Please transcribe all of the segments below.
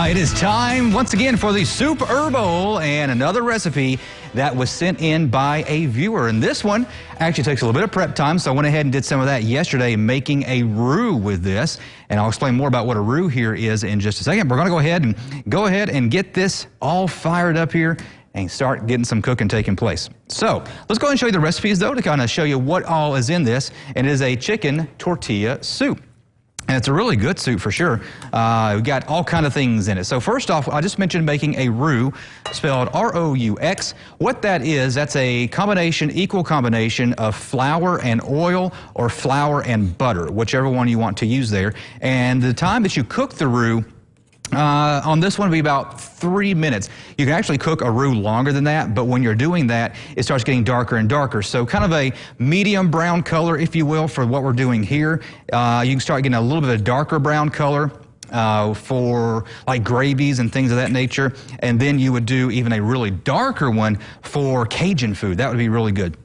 It is time once again for the Super Bowl and another recipe that was sent in by a viewer. And this one actually takes a little bit of prep time, so I went ahead and did some of that yesterday, making a roux with this. And I'll explain more about what a roux here is in just a second. We're going to go ahead and get this all fired up here and start getting some cooking taking place. So let's go ahead and show you the recipes though, to kind of show you what all is in this. And it is a chicken tortilla soup. And it's a really good soup for sure. We've got all kind of things in it. So first off, I just mentioned making a roux, spelled R-O-U-X. What that is, that's a combination, equal combination of flour and oil or flour and butter, whichever one you want to use there. And the time that you cook the roux, on this one, it'll be about 3 minutes. You can actually cook a roux longer than that, but when you're doing that, it starts getting darker and darker. So kind of a medium brown color, if you will, for what we're doing here. You can start getting a little bit of darker brown color for like gravies and things of that nature. And then you would do even a really darker one for Cajun food. That would be really good.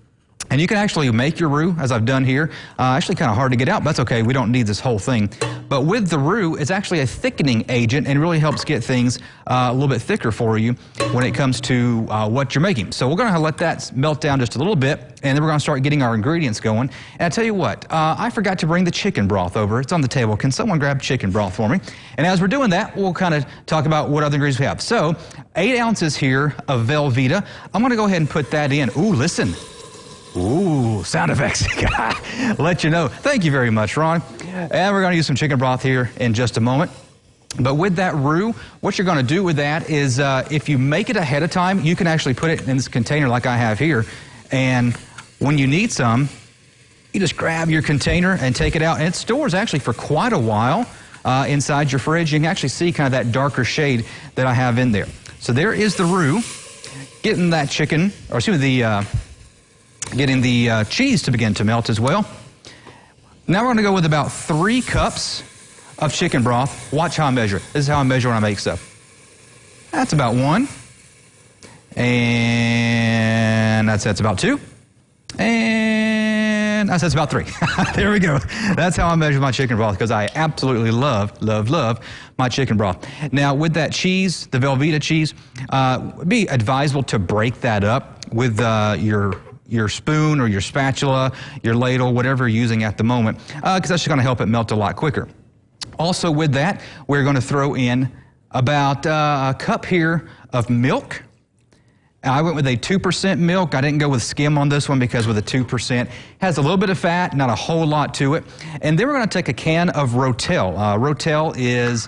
And you can actually make your roux, as I've done here. Actually kind of hard to get out, but that's okay. We don't need this whole thing. But with the roux, it's actually a thickening agent and really helps get things a little bit thicker for you when it comes to what you're making. So we're going to let that melt down just a little bit, and then we're going to start getting our ingredients going. And I tell you what, I forgot to bring the chicken broth over. It's on the table. Can someone grab chicken broth for me? And as we're doing that, we'll kind of talk about what other ingredients we have. So 8 ounces here of Velveeta. I'm going to go ahead and put that in. Ooh, listen. Ooh, sound effects. Let you know. Thank you very much, Ron. And we're going to use some chicken broth here in just a moment. But with that roux, what you're going to do with that is if you make it ahead of time, you can actually put it in this container like I have here. And when you need some, you just grab your container and take it out. And it stores actually for quite a while inside your fridge. You can actually see kind of that darker shade that I have in there. So there is the roux. Getting that chicken, or excuse me, getting the cheese to begin to melt as well. Now we're going to go with about 3 cups of chicken broth. Watch how I measure. This is how I measure when I make stuff. That's about 1. And that's about 2. And that's about 3. There we go. That's how I measure my chicken broth, because I absolutely love my chicken broth. Now with that cheese, the Velveeta cheese, it'd be advisable to break that up with your spoon or your spatula, your ladle, whatever you're using at the moment, because that's just going to help it melt a lot quicker. Also with that, we're going to throw in about a cup here of milk. I went with a 2% milk. I didn't go with skim on this one because with a 2%, it has a little bit of fat, not a whole lot to it. And then we're going to take a can of Rotel. Rotel is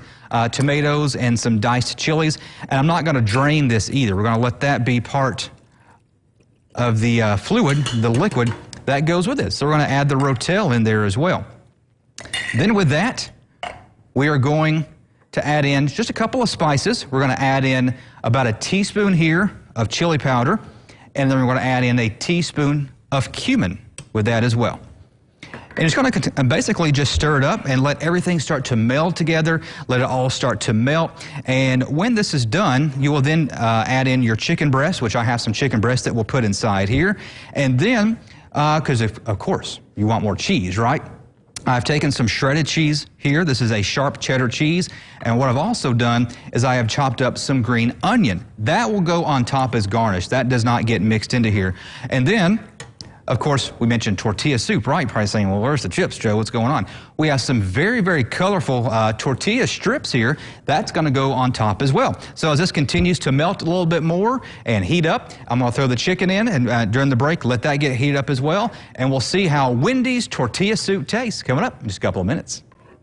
tomatoes and some diced chilies. And I'm not going to drain this either. We're going to let that be part of the fluid, the liquid that goes with it. So we're going to add the Rotel in there as well. Then with that, we are going to add in just a couple of spices. We're going to add in about a teaspoon here of chili powder, and then we're going to add in a teaspoon of cumin with that as well. And it's going to basically just stir it up and let everything start to meld together, let it all start to melt. And when this is done, you will then add in your chicken breast, which I have some chicken breast that we'll put inside here. And then, because of course, you want more cheese, right? I've taken some shredded cheese here. This is a sharp cheddar cheese. And what I've also done is I have chopped up some green onion. That will go on top as garnish. That does not get mixed into here. And then, of course, we mentioned tortilla soup, right? Probably saying, well, where's the chips, Joe? What's going on? We have some very, very colorful tortilla strips here. That's going to go on top as well. So as this continues to melt a little bit more and heat up, I'm going to throw the chicken in, and during the break, let that get heated up as well. And we'll see how Wendy's tortilla soup tastes coming up in just a couple of minutes.